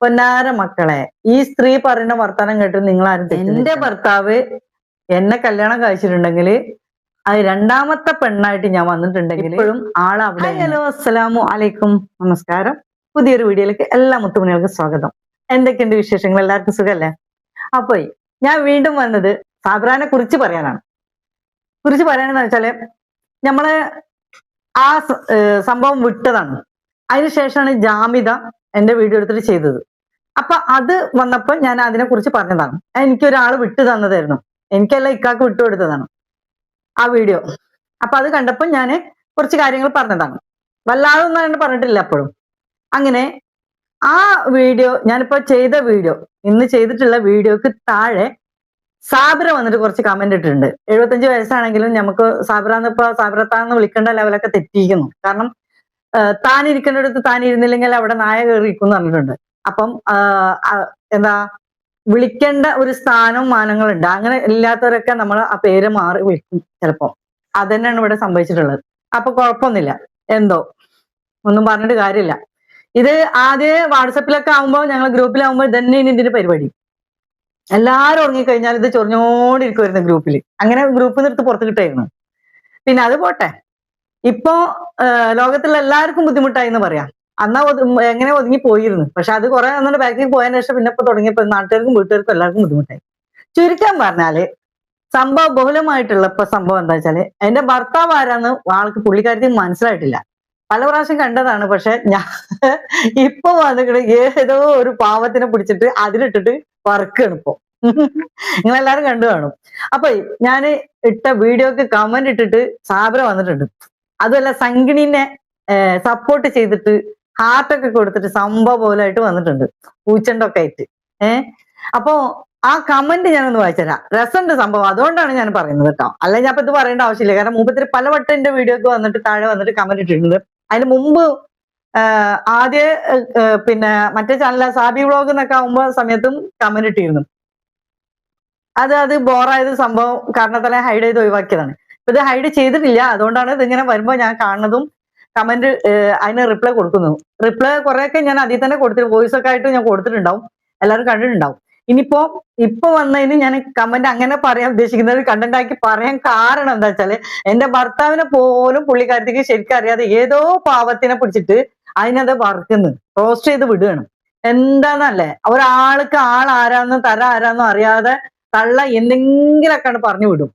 പൊന്നാര മക്കളെ, ഈ സ്ത്രീ പറയുന്ന വർത്തമാനം കേട്ട് നിങ്ങൾ ആരും എന്റെ ഭർത്താവ് എന്നെ കല്യാണം കഴിച്ചിട്ടുണ്ടെങ്കിൽ അത് രണ്ടാമത്തെ പെണ്ണായിട്ട് ഞാൻ വന്നിട്ടുണ്ടെങ്കിൽ ഇപ്പോഴും ആളവിടെ. ഹലോ, അസ്സലാമു അലൈക്കും, നമസ്കാരം. പുതിയൊരു വീഡിയോയിലേക്ക് എല്ലാ മുത്തുമണികൾക്കും സ്വാഗതം. എന്തൊക്കെയുണ്ട് വിശേഷങ്ങൾ? എല്ലാവർക്കും സുഖല്ലേ? അപ്പൊ ഞാൻ വീണ്ടും വന്നത് സാബ്രാനെ കുറിച്ച് പറയാനാണ്. പറയാനെന്ന് വെച്ചാല് നമ്മള് ആ സംഭവം വിട്ടതാണ്. അതിനുശേഷമാണ് ജാമിത എന്റെ വീഡിയോ എടുത്തിട്ട് ചെയ്തത്. അപ്പൊ അത് വന്നപ്പോ ഞാൻ അതിനെ കുറിച്ച് പറഞ്ഞതാണ്. എനിക്കൊരാൾ വിട്ടു തന്നതായിരുന്നു, എനിക്കല്ല ഇക്കാക്ക് വിട്ടുകൊടുത്തതാണ് ആ വീഡിയോ. അപ്പൊ അത് കണ്ടപ്പോ ഞാൻ കുറച്ച് കാര്യങ്ങൾ പറഞ്ഞതാണ്. വല്ലാതെ ഒന്നും അങ്ങനെ പറഞ്ഞിട്ടില്ല അപ്പോഴും. അങ്ങനെ ആ വീഡിയോ, ഞാനിപ്പോ ചെയ്ത വീഡിയോ, ഇന്ന് ചെയ്തിട്ടുള്ള വീഡിയോക്ക് താഴെ സാബിറ വന്നിട്ട് കുറച്ച് കമന്റ് ഇട്ടിട്ടുണ്ട്. 75 വയസ്സാണെങ്കിലും നമുക്ക് സാബിറത്താന്ന് വിളിക്കേണ്ട ലെവലൊക്കെ തെറ്റിയിരിക്കുന്നു. കാരണം താൻ ഇരിക്കേണ്ടടുത്ത് താൻ ഇരുന്നില്ലെങ്കിൽ അവിടെ നായ കയറിയിരിക്കും എന്ന് പറഞ്ഞിട്ടുണ്ട്. അപ്പം എന്താ വിളിക്കേണ്ട ഒരു സ്ഥാനവും മാനങ്ങളുണ്ട്. അങ്ങനെ ഇല്ലാത്തവരൊക്കെ നമ്മൾ ആ പേര് മാറി വിളിക്കും ചിലപ്പോ. അത് തന്നെയാണ് ഇവിടെ സംഭവിച്ചിട്ടുള്ളത്. അപ്പൊ കുഴപ്പമൊന്നുമില്ല, എന്തോ ഒന്നും പറഞ്ഞിട്ട് കാര്യമില്ല. ഇത് ആദ്യം വാട്സപ്പിലൊക്കെ ആവുമ്പോൾ, ഞങ്ങൾ ഗ്രൂപ്പിലാവുമ്പോൾ ഇതന്നെയാണ് ഇതിന്റെ പരിപാടി. എല്ലാരും ഉറങ്ങിക്കഴിഞ്ഞാൽ ഇത് ചൊറിഞ്ഞോണ്ടിരിക്കുമായിരുന്നു ഗ്രൂപ്പിൽ. അങ്ങനെ ഗ്രൂപ്പിൽ നിന്ന് എടുത്ത് പുറത്ത് കിട്ടായിരുന്നു. പിന്നെ അത് പോട്ടെ, ഇപ്പോ ലോകത്തുള്ള എല്ലാവർക്കും ബുദ്ധിമുട്ടായി എന്ന് പറയാം. അന്നാ എങ്ങനെ ഒതുങ്ങി പോയിരുന്നു. പക്ഷെ അത് കുറെ അന്നേരം ബാക്കിൽ പോയതിനു ശേഷം പിന്നെ ഇപ്പൊ തുടങ്ങിയപ്പോ നാട്ടുകാർക്കും വീട്ടുകാർക്കും എല്ലാവർക്കും ബുദ്ധിമുട്ടായി. ചുരുക്കാൻ പറഞ്ഞാല് സംഭവം ബഹുലമായിട്ടുള്ള ഇപ്പൊ സംഭവം എന്താ വെച്ചാല്, എന്റെ ഭർത്താവ് ആരാന്ന് ആൾക്ക് പുള്ളിക്കാരത്തി മനസ്സിലായിട്ടില്ല. പല പ്രാവശ്യം കണ്ടതാണ്. പക്ഷെ ഞാൻ ഇപ്പൊ വന്നിട്ട് ഏതോ ഒരു പാവത്തിനെ പിടിച്ചിട്ട് അതിലിട്ടിട്ട് വറുക്കാണ് ഇപ്പൊ. നിങ്ങളെല്ലാരും കണ്ടു കാണും. അപ്പൊ ഞാൻ ഇട്ട വീഡിയോക്ക് കമന്റ് ഇട്ടിട്ട് സാബിറ വന്നിട്ടുണ്ട്. അതുമല്ല സംഗിണിനെ സപ്പോർട്ട് ചെയ്തിട്ട് ഹാർട്ടൊക്കെ കൊടുത്തിട്ട് സംഭവം പോലായിട്ട് വന്നിട്ടുണ്ട്, പൂച്ചണ്ടൊക്കെ ആയിട്ട്. അപ്പോ ആ കമന്റ് ഞാനൊന്ന് വായിച്ചുതരാം. രസമുണ്ട് സംഭവം, അതുകൊണ്ടാണ് ഞാൻ പറയുന്നത് കേട്ടോ. അല്ല ഞാൻ ഇപ്പൊ ഇത് പറയേണ്ട ആവശ്യമില്ല. കാരണം മൂപ്പത്തിരി പലവട്ടം എന്റെ വീഡിയോക്ക് വന്നിട്ട് താഴെ വന്നിട്ട് കമന്റ് ഇട്ടിട്ടുണ്ട്. അതിന് മുമ്പ് ആദ്യ പിന്നെ മറ്റേ ചാനൽ സാബി വ്ളോഗ് എന്നൊക്കെ ആവുമ്പോ സമയത്തും കമന്റ് ഇട്ടിരുന്നു. അത് ബോറായത് സംഭവം കാരണത്താലെ ഹൈഡ് ചെയ്ത് ഒഴിവാക്കിയതാണ്. ഇത് ഹൈഡ് ചെയ്തിട്ടില്ല, അതുകൊണ്ടാണ് ഇതിങ്ങനെ വരുമ്പോ ഞാൻ കാണുന്നതും കമന്റ് അതിന് റിപ്ലൈ കൊടുക്കുന്നു. റിപ്ലൈ കുറെയൊക്കെ ഞാൻ അതിൽ തന്നെ കൊടുത്തിട്ട് വോയിസ് ഒക്കെ ആയിട്ട് ഞാൻ കൊടുത്തിട്ടുണ്ടാവും, എല്ലാവരും കണ്ടിട്ടുണ്ടാവും. ഇപ്പൊ വന്നതിന് ഞാൻ കമന്റ് അങ്ങനെ പറയാൻ ഉദ്ദേശിക്കുന്നത്, കണ്ടന്റ് ആക്കി പറയാൻ കാരണം എന്താ വെച്ചാല്, എന്റെ ഭർത്താവിനെ പോലും പുള്ളിക്കാരത്തേക്ക് ശരിക്കും അറിയാതെ ഏതോ പാവത്തിനെ പിടിച്ചിട്ട് അതിനത് വറുക്കുന്നു, റോസ്റ്റ് ചെയ്ത് വിടുകയാണ്. എന്താന്നല്ലേ, ഒരാൾക്ക് ആരാന്നും തര ആരാന്നും അറിയാതെ തള്ള എന്തെങ്കിലൊക്കെയാണ് പറഞ്ഞു വിടും.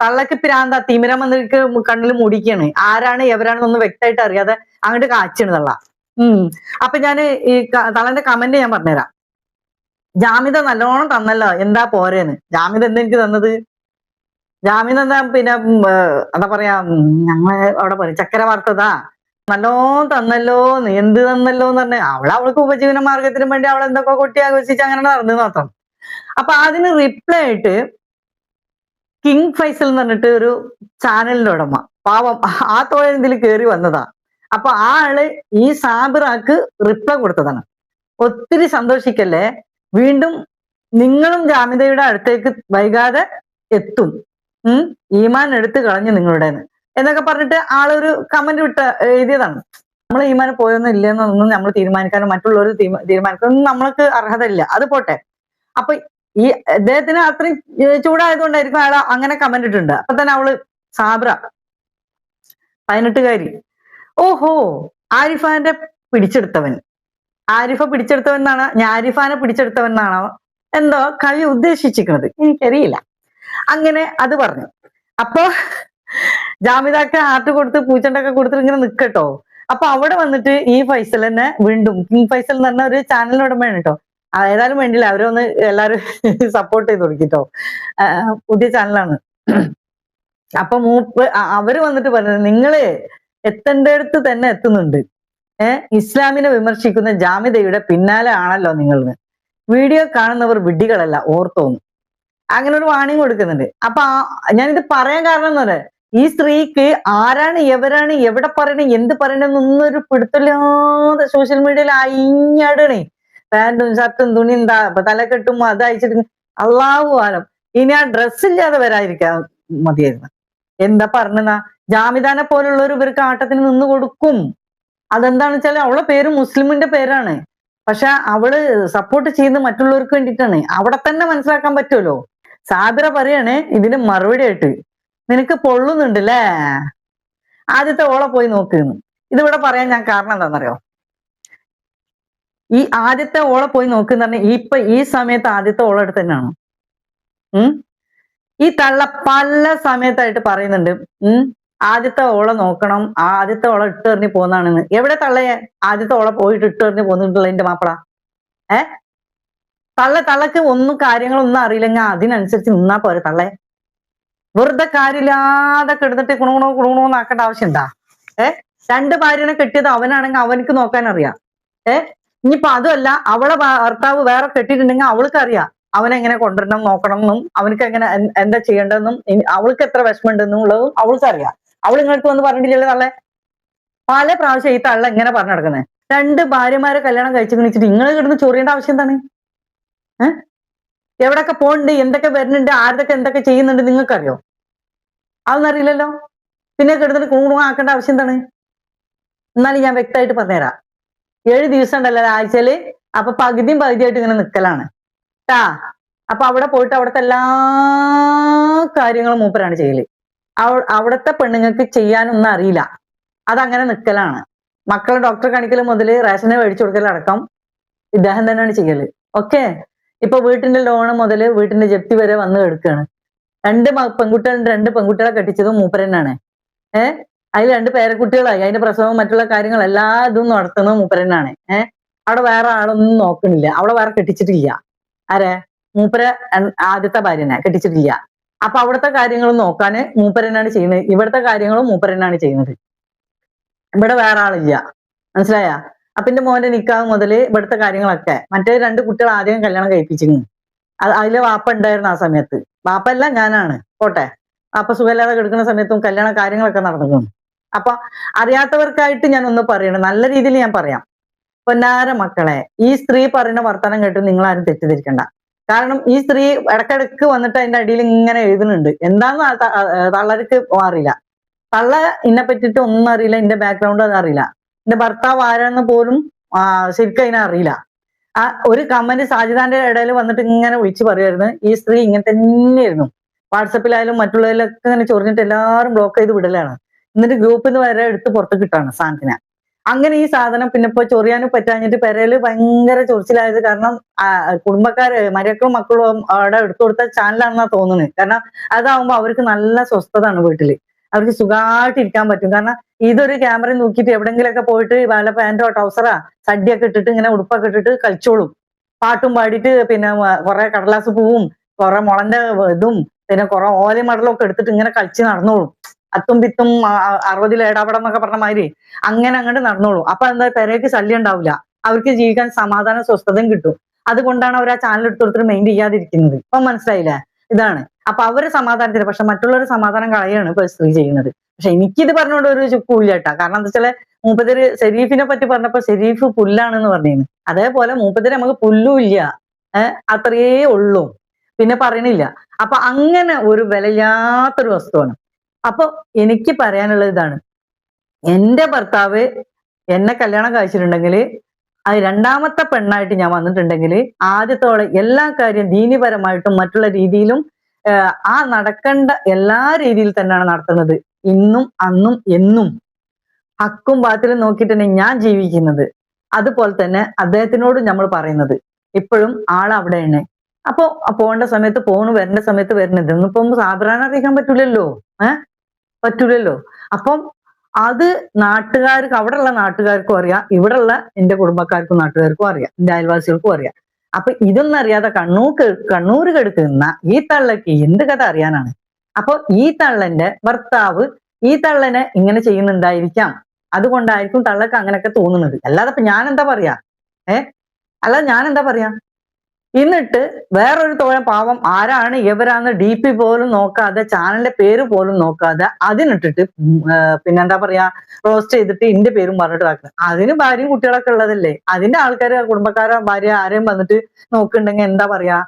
തള്ളക്ക് പിരാന്ത തിമിരം വന്നിട്ട് കണ്ണിൽ മുടിക്കാണ്. ആരാണ് എവരാണെന്നൊന്നും വ്യക്തമായിട്ട് അറിയാതെ അങ്ങോട്ട് കാച്ചാണ് തള്ള. അപ്പൊ ഞാൻ ഈ തള്ളന്റെ കമന്റ് ഞാൻ പറഞ്ഞുതരാം. ജാമിത നല്ലോണം തന്നല്ലോ, എന്താ പോരേന്ന്. ജാമിത എന്താ എനിക്ക് തന്നത്? ജാമിത എന്താ പിന്നെ എന്താ പറയാ, ഞങ്ങള് അവിടെ പറയും ചക്കര വാർത്തതാ, നല്ലോണം തന്നല്ലോന്ന്. എന്ത് തന്നല്ലോ എന്ന് പറഞ്ഞ അവൾക്ക് ഉപജീവന മാർഗത്തിനും വേണ്ടി അവൾ എന്തൊക്കെ കൊട്ടി ആഘോഷിച്ച് അങ്ങനെ നടന്നു മാത്രം. അപ്പൊ അതിന് റിപ്ലൈ ആയിട്ട് കിങ് ഫൈസൽ എന്ന് പറഞ്ഞിട്ട് ഒരു ചാനലിന്റെ ഉടമ, പാവം ആ തോഴതിൽ കയറി വന്നതാ. അപ്പൊ ആ ആള് ഈ സാബിറാക്ക് റിപ്ലൈ കൊടുത്തതാണ്. ഒത്തിരി സന്തോഷിക്കല്ലേ, വീണ്ടും നിങ്ങളും ജാമിതയുടെ അടുത്തേക്ക് വൈകാതെ എത്തും, ഈമാൻ എടുത്തു കളഞ്ഞു നിങ്ങളുടേന്ന് എന്നൊക്കെ പറഞ്ഞിട്ട് ആളൊരു കമന്റ് എഴുതിയതാണ്. നമ്മൾ ഈമാൻ പോയൊന്നും ഇല്ലെന്നൊന്നും നമ്മൾ തീരുമാനിക്കാനും മറ്റുള്ളവർ തീരുമാനിക്കാനൊന്നും നമ്മൾക്ക് അർഹത ഇല്ല. അത് പോട്ടെ. അപ്പൊ ഈ അദ്ദേഹത്തിന് അത്രയും ചൂടായതുകൊണ്ടായിരിക്കും അയാൾ അങ്ങനെ കമന്റ് ഇട്ടിട്ടുണ്ട്. അപ്പൊ തന്നെ അവള് സാബ്ര 18കാരി, ഓഹോ ആരിഫാന്റെ പിടിച്ചെടുത്തവൻ, ആരിഫ പിടിച്ചെടുത്തവൻ എന്നാണ്, ഞാൻ ആരിഫാനെ പിടിച്ചെടുത്തവൻ എന്നാണോ എന്തോ കവി ഉദ്ദേശിച്ചിരിക്കുന്നത്, എനിക്കറിയില്ല. അങ്ങനെ അത് പറഞ്ഞു. അപ്പൊ ജാമിതാക്ക് ഹാർട്ട് കൊടുത്ത് പൂച്ചണ്ടൊക്കെ കൊടുത്തിട്ട് ഇങ്ങനെ നിക്കട്ടോ. അപ്പൊ അവിടെ വന്നിട്ട് ഈ ഫൈസൽ തന്നെ വീണ്ടും, കിങ് ഫൈസൽ എന്ന് പറഞ്ഞ ഒരു ചാനലിന് ഉടമയാണ് കേട്ടോ. ഏതായാലും വേണ്ടില്ല, അവരൊന്ന് എല്ലാരും സപ്പോർട്ട് ചെയ്ത് കൊടുക്കിട്ടോ, പുതിയ ചാനലാണ്. അപ്പൊ അവര് വന്നിട്ട് പറഞ്ഞത്, നിങ്ങള് എത്തേണ്ടടുത്ത് തന്നെ എത്തുന്നുണ്ട്. ഇസ്ലാമിനെ വിമർശിക്കുന്ന ജാമിതയുടെ പിന്നാലെ ആണല്ലോ നിങ്ങള്. വീഡിയോ കാണുന്നവർ വിഡ്ഢികളല്ല, ഓർത്തോന്നു. അങ്ങനെ ഒരു വാണിംഗ് കൊടുക്കുന്നുണ്ട്. അപ്പൊ ഞാനിത് പറയാൻ കാരണം എന്ന് പറയാം, ഈ സ്ത്രീക്ക് ആരാണ് എവരാണ് എവിടെ പറയണേ എന്ത് പറയണെന്നൊന്നും ഒരു പിടുത്തമില്ലാതെ സോഷ്യൽ മീഡിയയിൽ അയിഞ്ഞാടണേ. പാന്റും ഷർട്ടും തുണിയും തലക്കെട്ടും അത് അയച്ചിട്ട് അള്ളാഹു ആലം, ഇനി ആ ഡ്രസ് ഇല്ലാതെ വരാതിരിക്കാൻ മതിയായിരുന്നു. എന്താ പറഞ്ഞാ, ജാമിദാനെ പോലുള്ളവർ ഇവർക്ക് ആട്ടത്തിന് നിന്ന് കൊടുക്കും. അതെന്താണെന്ന് വെച്ചാൽ അവളെ പേര് മുസ്ലിമിന്റെ പേരാണ്. പക്ഷെ അവള് സപ്പോർട്ട് ചെയ്യുന്നത് മറ്റുള്ളവർക്ക് വേണ്ടിയിട്ടാണ്. അവിടെ തന്നെ മനസ്സിലാക്കാൻ പറ്റുമല്ലോ. സാദറ പറയാണ് ഇതിന് മറുപടി ആയിട്ട്, നിനക്ക് പൊള്ളുന്നുണ്ടല്ലേ, ആദ്യത്തെ ഓളെ പോയി നോക്കുന്നു. ഇതിവിടെ പറയാൻ ഞാൻ കാരണം എന്താണെന്നറിയോ? ഈ ആദ്യത്തെ ഓളെ പോയി നോക്കുന്ന പറഞ്ഞാൽ ഇപ്പൊ ഈ സമയത്ത് ആദ്യത്തെ ഓളെ അടുത്ത് തന്നെയാണ്. ഈ തള്ള പല സമയത്തായിട്ട് പറയുന്നുണ്ട്, ആദ്യത്തെ ഓളെ നോക്കണം, ആദ്യത്തെ ഓളെ ഇട്ടെറിഞ്ഞ് പോന്നാണെന്ന്. എവിടെ തള്ളയെ ആദ്യത്തെ ഓളെ പോയിട്ട് ഇട്ടെറിഞ്ഞ് പോന്നിട്ടുള്ള എന്റെ മാപ്പിള? തള്ളക്ക് ഒന്നും കാര്യങ്ങളൊന്നും അറിയില്ലെങ്കിൽ അതിനനുസരിച്ച് നിന്നാ പോരെ തള്ളെ. വെറുതെ കാര്യമില്ലാതെ കിടന്നിട്ട് കുണുകുണോന്നാക്കേണ്ട ആവശ്യമുണ്ടാ? രണ്ട് ഭാര്യനെ കെട്ടിയത് അവനാണെങ്കിൽ അവനക്ക് നോക്കാൻ അറിയാം. ഇനിയിപ്പൊ അതുമല്ല, അവളെ ഭർത്താവ് വേറെ കെട്ടിയിട്ടുണ്ടെങ്കിൽ അവൾക്ക് അറിയാം അവനെങ്ങനെ കൊണ്ടുവരണം നോക്കണം എന്നും അവനക്ക് എങ്ങനെ എന്താ ചെയ്യേണ്ടതെന്നും അവൾക്ക് എത്ര വിഷമമുണ്ടെന്നുള്ളതും അവൾക്ക് അറിയാം. അവൾ ഇങ്ങോട്ട് വന്ന് പറഞ്ഞിട്ടില്ലല്ലോ തള്ളെ. പല പ്രാവശ്യം ഈ തള്ള ഇങ്ങനെ പറഞ്ഞു നടക്കുന്നത്. രണ്ട് ഭാര്യമാരെ കല്യാണം കഴിച്ചു വെച്ചിട്ട് നിങ്ങൾ കിടന്ന് ചൊറിയേണ്ട ആവശ്യം എന്താണ്? എവിടൊക്കെ പോണ്ട്, എന്തൊക്കെ വരുന്നുണ്ട്, ആരതൊക്കെ എന്തൊക്കെ ചെയ്യുന്നുണ്ട് നിങ്ങൾക്കറിയോ? അതൊന്നും അറിയില്ലല്ലോ. പിന്നെ കിടന്നിട്ട് കൂണുമാക്കേണ്ട ആവശ്യം എന്താണ്? എന്നാലും ഞാൻ വ്യക്തമായിട്ട് പറഞ്ഞുതരാം. 7 ദിവസം ഉണ്ടല്ലോ ആഴ്ചയില്, അപ്പൊ പകുതിയും പകുതിയായിട്ട് ഇങ്ങനെ നിക്കലാണ് ട്ടാ. അപ്പൊ അവിടെ പോയിട്ട് അവിടുത്തെ എല്ലാ കാര്യങ്ങളും മൂപ്പരാണ് ചെയ്യല്. അവിടുത്തെ പെണ്ണുങ്ങൾക്ക് ചെയ്യാനൊന്നും അറിയില്ല, അതങ്ങനെ നിക്കലാണ്. മക്കളെ ഡോക്ടറെ കാണിക്കൽ മുതൽ റേഷനെ മേടിച്ചു കൊടുക്കലടക്കം ഇദ്ദേഹം തന്നെയാണ് ചെയ്യല്. ഓക്കെ, ഇപ്പൊ വീട്ടിന്റെ ലോണ് മുതൽ വീട്ടിന്റെ ജപ്തി വരെ വന്ന് എടുക്കുകയാണ്. 2 പെൺകുട്ടികളെ കെട്ടിച്ചതും മൂപ്പരനാണ്. അതിൽ 2 പേരക്കുട്ടികളായി, അതിന്റെ പ്രസവം മറ്റുള്ള കാര്യങ്ങൾ എല്ലാ ഇതും നടത്തുന്നത് മൂപ്പരനാണ്. അവിടെ വേറെ ആളൊന്നും നോക്കണില്ല, അവിടെ വേറെ കെട്ടിച്ചിട്ടില്ല. ആരെ? മൂപ്പര ആദ്യത്തെ ഭാര്യനെ കെട്ടിച്ചിട്ടില്ല. അപ്പൊ അവിടുത്തെ കാര്യങ്ങളും നോക്കാന് മൂപ്പരനാണ് ചെയ്യുന്നത്, ഇവിടുത്തെ കാര്യങ്ങളും മൂപ്പരനാണ് ചെയ്യുന്നത്. ഇവിടെ വേറെ ആളില്ല, മനസ്സിലായ? അപ്പൊ എന്റെ മോന്റെ നിക്കാഹ് മുതല് ഇവിടുത്തെ കാര്യങ്ങളൊക്കെ, മറ്റേ 2 കുട്ടികൾ ആദ്യം കല്യാണം കഴിപ്പിച്ചിരുന്നു. അതിലെ വാപ്പ ഉണ്ടായിരുന്നു ആ സമയത്ത്. വാപ്പല്ല, ഞാനാണ്. പോട്ടെ, വാപ്പ സുഖമില്ലാതെ കിടക്കുന്ന സമയത്തും കല്യാണ കാര്യങ്ങളൊക്കെ നടന്നു. അപ്പൊ അറിയാത്തവർക്കായിട്ട് ഞാൻ ഒന്ന് പറയണം, നല്ല രീതിയിൽ ഞാൻ പറയാം. പൊന്നാര മക്കളെ, ഈ സ്ത്രീ പറയുന്ന വർത്തമാനം കേട്ട് നിങ്ങൾ ആരും തെറ്റിദ്ധരിക്കണ്ട. കാരണം ഈ സ്ത്രീ ഇടക്കിടക്ക് വന്നിട്ട് അതിന്റെ അടിയിൽ ഇങ്ങനെ എഴുതുന്നുണ്ട്. എന്താന്ന് തള്ളർക്ക് അറിയില്ല. തള്ള എന്നെ പറ്റിയിട്ട് ഒന്നും അറിയില്ല, എന്റെ ബാക്ക്ഗ്രൗണ്ട് അത് അറിയില്ല, എന്റെ ഭർത്താവ് ആരാന്ന് പോലും ശരിക്കും അതിനെ അറിയില്ല. ഒരു കമന്റ് സാജിദാന്റെ ഇടയിൽ വന്നിട്ട് ഇങ്ങനെ വിളിച്ചു പറയുമായിരുന്നു, ഈ സ്ത്രീ ഇങ്ങനെ തന്നെയായിരുന്നു. വാട്സപ്പിലായാലും മറ്റുള്ളതിലൊക്കെ ഇങ്ങനെ ചൊറിഞ്ഞിട്ട് എല്ലാവരും ബ്ലോക്ക് ചെയ്ത് വിടലാണ്. എന്നിട്ട് ഗ്രൂപ്പിൽ നിന്ന് വരെ എടുത്ത് പുറത്ത് കിട്ടാണ് സാധനത്തിന്. അങ്ങനെ ഈ സാധനം പിന്നെ ഇപ്പൊ ചൊറിയാനും പറ്റാഞ്ഞിട്ട് പെരയില് ഭയങ്കര ചൊറിച്ചിലായത് കാരണം കുടുംബക്കാര് മരക്കളും മക്കളും അവിടെ എടുത്തു കൊടുത്ത ചാനലാണെന്നാ തോന്നുന്നത്. കാരണം അതാവുമ്പോ അവർക്ക് നല്ല സ്വസ്ഥതാണ് വീട്ടില്, അവർക്ക് സുഖമായിട്ട് ഇരിക്കാൻ പറ്റും. കാരണം ഇതൊരു ക്യാമറ നോക്കിയിട്ട് എവിടെങ്കിലൊക്കെ പോയിട്ട് വല്ല പാന്റോ ട്രൗസറാ സഡിയൊക്കെ ഇട്ടിട്ട് ഇങ്ങനെ ഉടുപ്പൊക്കെ ഇട്ടിട്ട് കളിച്ചോളും. പാട്ടും പാടിയിട്ട് പിന്നെ കുറെ കടലാസ് പൂവും കുറെ മുളന്റെ ഇതും പിന്നെ കുറെ ഓലയും മടലും ഒക്കെ എടുത്തിട്ട് ഇങ്ങനെ കളിച്ച് നടന്നോളും. അത്തും പിത്തും 60 ഏടാപടം എന്നൊക്കെ പറഞ്ഞ മാതിരി അങ്ങനെ അങ്ങോട്ട് നടന്നോളൂ. അപ്പൊ എന്താ, പെരേക്ക് ശല്യം ഉണ്ടാവില്ല, അവർക്ക് ജീവിക്കാൻ സമാധാനം സ്വസ്ഥതയും കിട്ടും. അതുകൊണ്ടാണ് അവർ ആ ചാനൽ എടുത്തു കൊടുത്തിട്ട് മെയിൻ ചെയ്യാതിരിക്കുന്നത്. ഇപ്പൊ മനസ്സിലായില്ലേ? ഇതാണ്. അപ്പൊ അവര് സമാധാനത്തിന്, പക്ഷെ മറ്റുള്ളവർ സമാധാനം കളയാണ് ഇപ്പൊ സ്ത്രീ ചെയ്യുന്നത്. പക്ഷെ എനിക്കിത് പറഞ്ഞുകൊണ്ട് ഒരു ചുക്കൂല്ല കേട്ടാ. കാരണം എന്താ വെച്ചാല് മൂപ്പത്തിര് ഷെരീഫിനെ പറ്റി പറഞ്ഞപ്പോ ഷെരീഫ് പുല്ലാണെന്ന് പറഞ്ഞിരുന്നു. അതേപോലെ മൂപ്പത്തിര് നമുക്ക് പുല്ലും ഇല്ല, അത്രയേ ഉള്ളൂ, പിന്നെ പറയണില്ല. അപ്പൊ അങ്ങനെ ഒരു വിലയില്ലാത്തൊരു വസ്തുവാണ്. അപ്പൊ എനിക്ക് പറയാനുള്ളത് ഇതാണ്, എന്റെ ഭർത്താവ് എന്നെ കല്യാണം കഴിച്ചിട്ടുണ്ടെങ്കിൽ, അത് രണ്ടാമത്തെ പെണ്ണായിട്ട് ഞാൻ വന്നിട്ടുണ്ടെങ്കിൽ ആദ്യത്തോടെ എല്ലാ കാര്യം ദീനിപരമായിട്ടും മറ്റുള്ള രീതിയിലും ആ നടക്കേണ്ട എല്ലാ രീതിയിൽ തന്നെയാണ് നടത്തുന്നത്. ഇന്നും അന്നും എന്നും ഹക്കും ബാത്തിലും നോക്കിയിട്ടാണ് ഞാൻ ജീവിക്കുന്നത്. അതുപോലെ തന്നെ അദ്ദേഹത്തിനോട് നമ്മൾ പറയുന്നത് ഇപ്പോഴും ആളവിടെയാണ്. അപ്പൊ പോകേണ്ട സമയത്ത് പോണു, വരേണ്ട സമയത്ത് വരുന്നത്. ഇന്നിപ്പം സാധാരണ അറിയിക്കാൻ പറ്റൂലല്ലോ, പറ്റൂലല്ലോ. അപ്പം അത് നാട്ടുകാർക്ക്, അവിടെയുള്ള നാട്ടുകാർക്കും അറിയാം, ഇവിടെയുള്ള എന്റെ കുടുംബക്കാർക്കും നാട്ടുകാർക്കും അറിയാം, എന്റെ അയൽവാസികൾക്കും അറിയാം. അപ്പൊ ഇതൊന്നും അറിയാതെ കണ്ണൂര് കെടുക്കുന്ന ഈ തള്ളക്ക് എന്ത് കഥ അറിയാനാണ്? അപ്പൊ ഈ തള്ളന്റെ ഭർത്താവ് ഈ തള്ളനെ ഇങ്ങനെ ചെയ്യുന്നുണ്ടായിരിക്കാം, അതുകൊണ്ടായിരിക്കും തള്ളക്ക് അങ്ങനെയൊക്കെ തോന്നുന്നത്. അല്ലാതെ ഇപ്പൊ ഞാൻ എന്താ പറയാ? അല്ലാതെ ഞാൻ എന്താ പറയാ? എന്നിട്ട് വേറൊരു തോഴൻ പാവം ആരാണ് എവരാന്ന് DP പോലും നോക്കാതെ, ചാനലിന്റെ പേര് പോലും നോക്കാതെ അതിനിട്ടിട്ട് പിന്നെന്താ പറയാ, റോസ്റ്റ് ചെയ്തിട്ട് എന്റെ പേരും പറഞ്ഞിട്ട് നടക്കുന്നത്. അതിന് ഭാര്യയും കുട്ടികളൊക്കെ ഉള്ളതല്ലേ, അതിന്റെ ആൾക്കാര് കുടുംബക്കാരോ ഭാര്യ ആരെയും വന്നിട്ട് നോക്കുന്നുണ്ടെങ്കിൽ എന്താ പറയാ,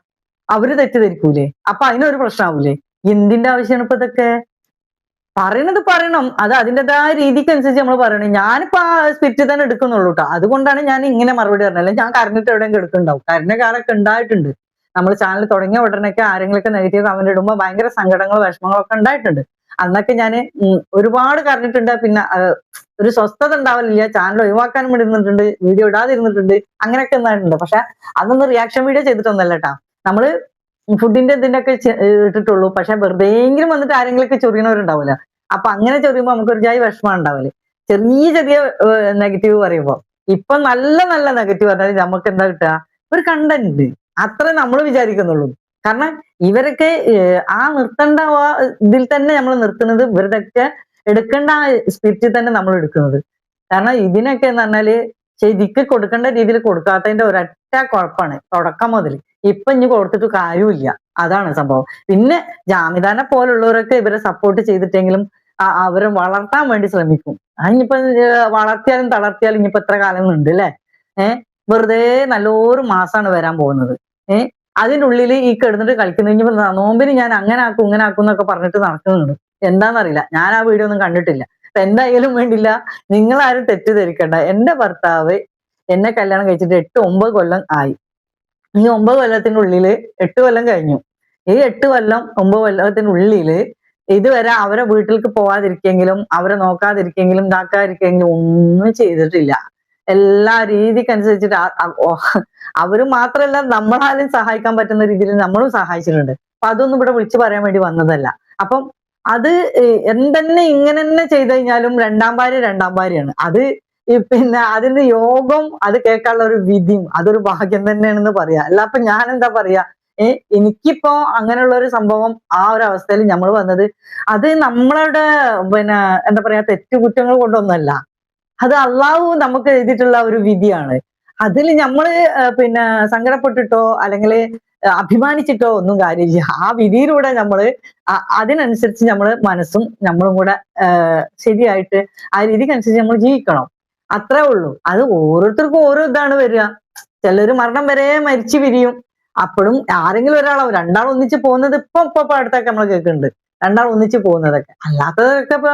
അവര് തെറ്റിദ്ധരിക്കൂലേ? അപ്പൊ അതിനൊരു പ്രശ്നമാവൂലേ? എന്തിന്റെ ആവശ്യമാണ് ഇപ്പൊ ഇതൊക്കെ? പറയണത് പറയണം, അത് അതിൻ്റെതായ രീതിക്ക് അനുസരിച്ച് നമ്മൾ പറയണം. ഞാനിപ്പോ ആ സ്പിരിറ്റ് തന്നെ എടുക്കുന്നുള്ളൂ കേട്ടോ. അതുകൊണ്ടാണ് ഞാൻ ഇങ്ങനെ മറുപടി പറഞ്ഞത്. അല്ലെങ്കിൽ ഞാൻ കരഞ്ഞിട്ട് എവിടെയെങ്കിലും എടുക്കുന്നുണ്ടാവും. കരഞ്ഞ കാലൊക്കെ ഉണ്ടായിട്ടുണ്ട്. നമ്മൾ ചാനൽ തുടങ്ങിയ ഉടനെയൊക്കെ ആരെങ്കിലൊക്കെ നെഗറ്റീവ് കമന്റ് ഇടുമ്പോൾ ഭയങ്കര സങ്കടങ്ങളും വിഷമങ്ങളും ഒക്കെ ഉണ്ടായിട്ടുണ്ട്. അന്നൊക്കെ ഞാൻ ഒരുപാട് കരഞ്ഞിട്ടുണ്ട്. പിന്നെ ഒരു സ്വസ്ഥത ഉണ്ടാവില്ല. ചാനൽ ഒഴിവാക്കാനും വേണ്ടി ഇരുന്നിട്ടുണ്ട്, വീഡിയോ ഇടാതിരുന്നിട്ടുണ്ട്, അങ്ങനെയൊക്കെ ഉണ്ടായിട്ടുണ്ട്. പക്ഷെ അതൊന്നും റിയാക്ഷൻ വീഡിയോ ചെയ്തിട്ടൊന്നല്ല കേട്ടാ. നമ്മള് ഫുഡിന്റെ ഇതിന്റെ ഒക്കെ ഇട്ടിട്ടുള്ളൂ. പക്ഷെ വെറുതെയെങ്കിലും വന്നിട്ട് ആരെങ്കിലൊക്കെ ചൊറിയണവരുണ്ടാവില്ല. അപ്പൊ അങ്ങനെ ചൊറിയുമ്പോ നമുക്ക് ഒരു ജാതി വിഷമം ഉണ്ടാവില്ലേ, ചെറിയ ചെറിയ നെഗറ്റീവ് പറയുമ്പോ. ഇപ്പൊ നല്ല നല്ല നെഗറ്റീവ് പറഞ്ഞാൽ നമുക്ക് എന്താ കിട്ടുക, ഒരു കണ്ടന്റ്, അത്രേ നമ്മൾ വിചാരിക്കുന്നുള്ളൂ. കാരണം ഇവരൊക്കെ ആ നിർത്തേണ്ട ഇതിൽ തന്നെ നമ്മൾ നിർത്തുന്നത്, ഇവരുടെയൊക്കെ എടുക്കേണ്ട ആ സ്പിരിറ്റിൽ തന്നെ നമ്മൾ എടുക്കുന്നത്. കാരണം ഇതിനൊക്കെ എന്ന് പറഞ്ഞാല് ശരിക്ക് കൊടുക്കേണ്ട രീതിയിൽ കൊടുക്കാത്തതിന്റെ ഒരൊറ്റ കുഴപ്പമാണ് തുടക്കം മുതൽ. ഇപ്പൊ ഇനി കൊടുത്തിട്ട് കാര്യമില്ല, അതാണ് സംഭവം. പിന്നെ ജാമിദാനെ പോലുള്ളവരൊക്കെ ഇവരെ സപ്പോർട്ട് ചെയ്തിട്ടെങ്കിലും അവരെ വളർത്താൻ വേണ്ടി ശ്രമിക്കും. അതിനിപ്പോ വളർത്തിയാലും തളർത്തിയാലും ഇനിയിപ്പോ എത്ര കാലം ഉണ്ട് അല്ലേ? വെറുതെ നല്ലൊരു മാസമാണ് വരാൻ പോകുന്നത്. അതിൻ്റെ ഉള്ളിൽ ഈ കിടന്നിട്ട് കളിക്കുന്നു. ഇനിയിപ്പോ നോമ്പിന് ഞാൻ അങ്ങനെ ആക്കും ഇങ്ങനെ ആക്കും എന്നൊക്കെ പറഞ്ഞിട്ട് നടക്കുന്നുണ്ട്. എന്താണെന്നറിയില്ല, ഞാൻ ആ വീഡിയോ ഒന്നും കണ്ടിട്ടില്ല. അപ്പൊ എന്തായാലും വേണ്ടില്ല, നിങ്ങളാരും തെറ്റിദ്ധരിക്കണ്ട. എന്റെ ഭർത്താവ് എന്നെ കല്യാണം കഴിച്ചിട്ട് 8-9 കൊല്ലം ആയി. ഈ 9 കൊല്ലത്തിന്റെ ഉള്ളില് 8 കൊല്ലം കഴിഞ്ഞു. ഈ 8 കൊല്ലം 9 കൊല്ലത്തിനുള്ളില് ഇതുവരെ അവരെ വീട്ടിലേക്ക് പോവാതിരിക്കെങ്കിലും അവരെ നോക്കാതിരിക്കെങ്കിലും ഇതാക്കാതിരിക്കെങ്കിലും ഒന്നും ചെയ്തിട്ടില്ല. എല്ലാ രീതിക്കനുസരിച്ചിട്ട് അവര് മാത്രമല്ല, നമ്മളാലും സഹായിക്കാൻ പറ്റുന്ന രീതിയിൽ നമ്മളും സഹായിച്ചിട്ടുണ്ട്. അപ്പൊ അതൊന്നും ഇവിടെ വിളിച്ചു പറയാൻ വേണ്ടി വന്നതല്ല. അപ്പം അത് എന്തെന്നെ ഇങ്ങനെ തന്നെ ചെയ്തു കഴിഞ്ഞാലും രണ്ടാം ഭാര്യയാണ്. അത് പിന്നെ അതിന്റെ യോഗം, അത് കേൾക്കാനുള്ള ഒരു വിധിയും അതൊരു ഭാഗ്യം തന്നെയാണെന്ന് പറയാ. അല്ല അപ്പൊ ഞാൻ എന്താ പറയാ, എനിക്കിപ്പോ അങ്ങനെയുള്ള ഒരു സംഭവം ആ ഒരു അവസ്ഥയിൽ നമ്മൾ വന്നത്, അത് നമ്മളുടെ പിന്നെ എന്താ പറയാ തെറ്റുകുറ്റങ്ങൾ കൊണ്ടൊന്നല്ല, അത് അള്ളാഹു നമുക്ക് എഴുതിയിട്ടുള്ള ഒരു വിധിയാണ്. അതിൽ നമ്മള് പിന്നെ സങ്കടപ്പെട്ടിട്ടോ അല്ലെങ്കിൽ അഭിമാനിച്ചിട്ടോ ഒന്നും കാര്യമില്ല. ആ വിധിയിലൂടെ നമ്മള് അതിനനുസരിച്ച് നമ്മള് മനസ്സും നമ്മളും കൂടെ ശരിയായിട്ട് ആ രീതിക്കനുസരിച്ച് നമ്മൾ ജീവിക്കണം. അത്രേ ഉള്ളൂ. അത് ഓരോരുത്തർക്കും ഓരോ ഇതാണ് വരിക. ചിലര് മരണം വരെ മരിച്ചു പിരിയും. അപ്പോഴും ആരെങ്കിലും ഒരാളാവും. രണ്ടാൾ ഒന്നിച്ച് പോകുന്നത് ഇപ്പൊ അടുത്തൊക്കെ നമ്മൾ കേൾക്കുന്നുണ്ട്, രണ്ടാൾ ഒന്നിച്ച് പോകുന്നതൊക്കെ. അല്ലാത്തതൊക്കെ ഇപ്പൊ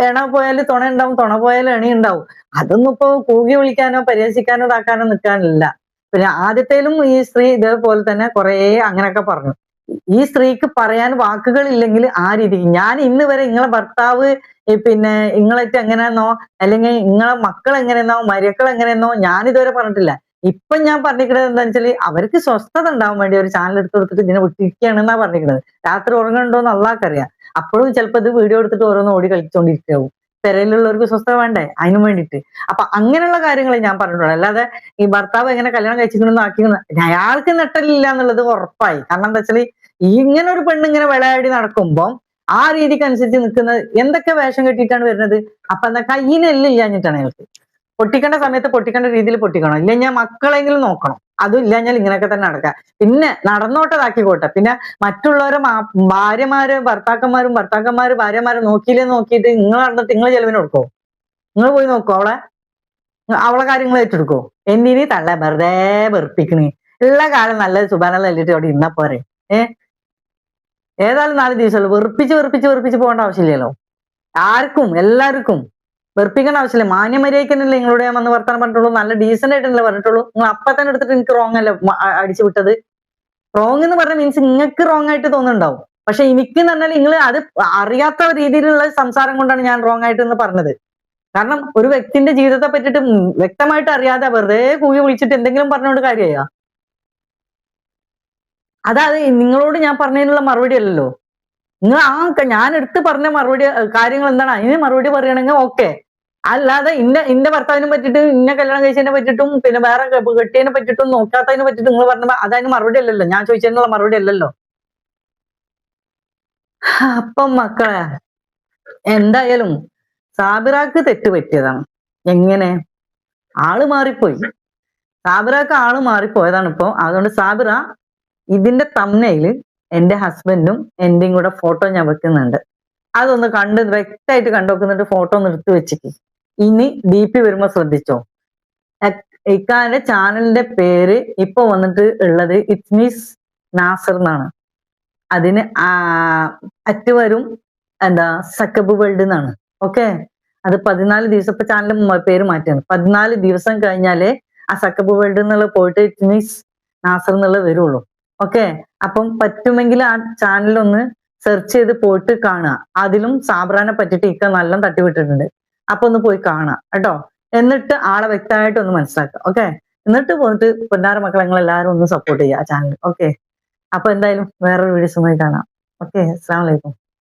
എണ പോയാൽ തുണ ഉണ്ടാവും, തുണ പോയാൽ എണി ഉണ്ടാവും. അതൊന്നും ഇപ്പൊ കൂകി വിളിക്കാനോ പരിഹസിക്കാനോ ഇതാക്കാനോ നിൽക്കാനില്ല. പിന്നെ ആദ്യത്തേലും ഈ സ്ത്രീ ഇതേപോലെ തന്നെ കുറെ അങ്ങനെയൊക്കെ പറഞ്ഞു. ഈ സ്ത്രീക്ക് പറയാൻ വാക്കുകളില്ലെങ്കിൽ ആ രീതിക്ക്, ഞാൻ ഇന്ന് വരെ നിങ്ങളെ ഭർത്താവ് പിന്നെ നിങ്ങളായിട്ട് എങ്ങനെയെന്നോ അല്ലെങ്കിൽ നിങ്ങളെ മക്കൾ എങ്ങനെയെന്നോ മരുക്കൾ എങ്ങനെയെന്നോ ഞാൻ ഇതുവരെ പറഞ്ഞിട്ടില്ല. ഇപ്പൊ ഞാൻ പറഞ്ഞിരിക്കുന്നത് എന്താണെന്ന് വെച്ചാൽ അവർക്ക് സ്വസ്ഥത ഉണ്ടാവാൻ വേണ്ടി ഒരു ചാനൽ എടുത്ത് കൊടുത്തിട്ട് ഇതിനെ വിട്ടിരിക്കുകയാണെന്നാ പറഞ്ഞിരിക്കുന്നത്. രാത്രി ഉറങ്ങുന്നുണ്ടോന്ന് അള്ളാഹ്ക്കറിയാം. അപ്പോഴും ചിലപ്പോൾ ഇത് വീഡിയോ എടുത്തിട്ട് ഓരോന്ന് ഓടി കളിച്ചുകൊണ്ടിരിക്കാവും. പെരയിലുള്ളവർക്ക് സ്വസ്ഥത വേണ്ടേ, അതിനു വേണ്ടിയിട്ട്. അപ്പൊ അങ്ങനെയുള്ള കാര്യങ്ങൾ ഞാൻ പറഞ്ഞിട്ടുള്ളൂ. അല്ലാതെ ഈ ഭർത്താവ് എങ്ങനെ കല്യാണം കഴിച്ചിട്ടുണ്ടെന്ന് ആക്കിയെന്ന് അയാൾക്ക് നെട്ടലില്ല എന്നുള്ളത് ഉറപ്പായി. കാരണം എന്താ വെച്ചാൽ ഇങ്ങനെ ഒരു പെണ്ണ് ഇങ്ങനെ വിളയാടി നടക്കുമ്പോൾ ആ രീതിക്ക് അനുസരിച്ച് നിൽക്കുന്നത് എന്തൊക്കെ വേഷം കെട്ടിയിട്ടാണ് വരുന്നത്. അപ്പൊ എന്താ കയ്യിനെല്ലാം ഇല്ലാഞ്ഞിട്ടാണ് അയാൾക്ക്. പൊട്ടിക്കേണ്ട സമയത്ത് പൊട്ടിക്കേണ്ട രീതിയിൽ പൊട്ടിക്കണം. ഇല്ല ഞാൻ മക്കളെങ്കിലും നോക്കണം. അതും ഇല്ലാഞ്ഞാൽ ഇങ്ങനെയൊക്കെ തന്നെ നടക്കാം. പിന്നെ നടന്നോട്ടതാക്കിക്കോട്ടെ. പിന്നെ മറ്റുള്ളവരെ ഭർത്താക്കന്മാര് ഭാര്യമാരെ നോക്കിയിട്ട് നിങ്ങൾ നടന്നിട്ട് നിങ്ങൾ ചെലവിന് കൊടുക്കോ? നിങ്ങൾ പോയി നോക്കോ അവളെ കാര്യങ്ങൾ ഏറ്റെടുക്കോ? എന്തിനീ തള്ള വെറുതെ വെറുപ്പിക്കണേ? ഉള്ള കാലം നല്ല സുബാനുള്ള അല്ലിട്ട് അവിടെ ഇന്നാ പോരെ. ഏതായാലും 4 ദിവസമല്ലോ. വെറുപ്പിച്ച് പോകേണ്ട ആവശ്യമില്ലല്ലോ. ആർക്കും എല്ലാവർക്കും വെറുപ്പിക്കേണ്ട ആവശ്യമില്ല. മാന്യമര്യാദക്കല്ലേ നിങ്ങളോട് ഞാൻ വന്ന് വർത്താനം പറഞ്ഞിട്ടുള്ളൂ. നല്ല ഡീസന്റ് ആയിട്ടല്ലേ പറഞ്ഞിട്ടുള്ളൂ. നിങ്ങൾ അപ്പൊ തന്നെ എടുത്തിട്ട് എനിക്ക് റോങ് അല്ലേ അടിച്ചു വിട്ടത്. റോങ് എന്ന് പറഞ്ഞ മീൻസ് നിങ്ങൾക്ക് റോങ് ആയിട്ട് തോന്നുന്നുണ്ടാവും. പക്ഷെ എനിക്ക് എന്ന് പറഞ്ഞാൽ നിങ്ങൾ അത് അറിയാത്ത രീതിയിലുള്ള സംസാരം കൊണ്ടാണ് ഞാൻ റോങ് ആയിട്ട് എന്ന് പറഞ്ഞത്. കാരണം ഒരു വ്യക്തിന്റെ ജീവിതത്തെ പറ്റിയിട്ട് വ്യക്തമായിട്ട് അറിയാതെ വെറുതെ കൂവി വിളിച്ചിട്ട് എന്തെങ്കിലും പറഞ്ഞുകൊണ്ട് കാര്യമാ. അതായത് നിങ്ങളോട് ഞാൻ പറഞ്ഞതിനുള്ള മറുപടി അല്ലല്ലോ. നിങ്ങൾ ഞാൻ എടുത്ത് പറഞ്ഞ മറുപടി കാര്യങ്ങൾ എന്താണ് അതിന് മറുപടി പറയണമെങ്കിൽ ഓക്കെ. അല്ലാതെ ഇന്ന ഭർത്താവിനെ പറ്റിയിട്ട് ഇന്ന കല്യാണം കഴിച്ചതിനെ പറ്റിയിട്ടും പിന്നെ വേറെ കെട്ടിയതിനെ പറ്റിയിട്ടും നോക്കാത്തതിനെ പറ്റിയിട്ട് നിങ്ങൾ പറഞ്ഞ അതതിന് മറുപടി അല്ലല്ലോ. ഞാൻ ചോദിച്ചതിനുള്ള മറുപടി അല്ലല്ലോ. അപ്പം മക്കളെ എന്തായാലും സാബിറാക്ക് തെറ്റ് പറ്റിയതാണ്. എങ്ങനെ? ആള് മാറിപ്പോയി. സാബിറാക്ക് ആള് മാറിപ്പോയതാണ് ഇപ്പൊ. അതുകൊണ്ട് സാബിറ ഇതിന്റെ തംബ്നെയില് എന്റെ ഹസ്ബൻഡും എന്റെയും കൂടെ ഫോട്ടോ ഞാൻ വെക്കുന്നുണ്ട്. അതൊന്ന് വ്യക്തമായിട്ട് കണ്ടുവെക്കുന്നുണ്ട്. ഫോട്ടോ ഒന്ന് എടുത്തു വെച്ചിട്ട് ഇനി DP വരുമ്പോ ശ്രദ്ധിച്ചോ. ഇക്കാന്റെ ചാനലിന്റെ പേര് ഇപ്പൊ വന്നിട്ട് ഉള്ളത് ഇറ്റ്സ് മീസ് നാസർ എന്നാണ്. അതിന് അറ്റ് വരും, എന്താ സക്കബ് വേൾഡ് എന്നാണ്. ഓക്കെ, അത് 14 ദിവസം ഇപ്പൊ ചാനൽ പേര് മാറ്റിയാണ്. 14 ദിവസം കഴിഞ്ഞാലേ ആ സക്കബ് വേൾഡ് എന്നുള്ള പോയിട്ട് മീൻസ് നാസർ എന്നുള്ളത് വരുള്ളൂ. ഓക്കെ, അപ്പം പറ്റുമെങ്കിൽ ആ ചാനൽ ഒന്ന് സെർച്ച് ചെയ്ത് പോയിട്ട് കാണുക. അതിലും സാബ്രാനെ പറ്റിയിട്ട് ഇക്ക നല്ല തട്ടിവിട്ടിട്ടുണ്ട്. അപ്പൊ ഒന്ന് പോയി കാണാം കേട്ടോ. എന്നിട്ട് ആളെ വ്യക്തമായിട്ട് ഒന്ന് മനസ്സിലാക്കുക. ഓക്കെ, എന്നിട്ട് പോയിട്ട് പൊന്നാര മക്കളെ നിങ്ങൾ എല്ലാവരും ഒന്ന് സപ്പോർട്ട് ചെയ്യുക ആ ചാനൽ. ഓക്കെ, അപ്പൊ എന്തായാലും വേറൊരു വീഡിയോസുമായി കാണാം. ഓക്കെ, അസ്സലാമു അലൈക്കും.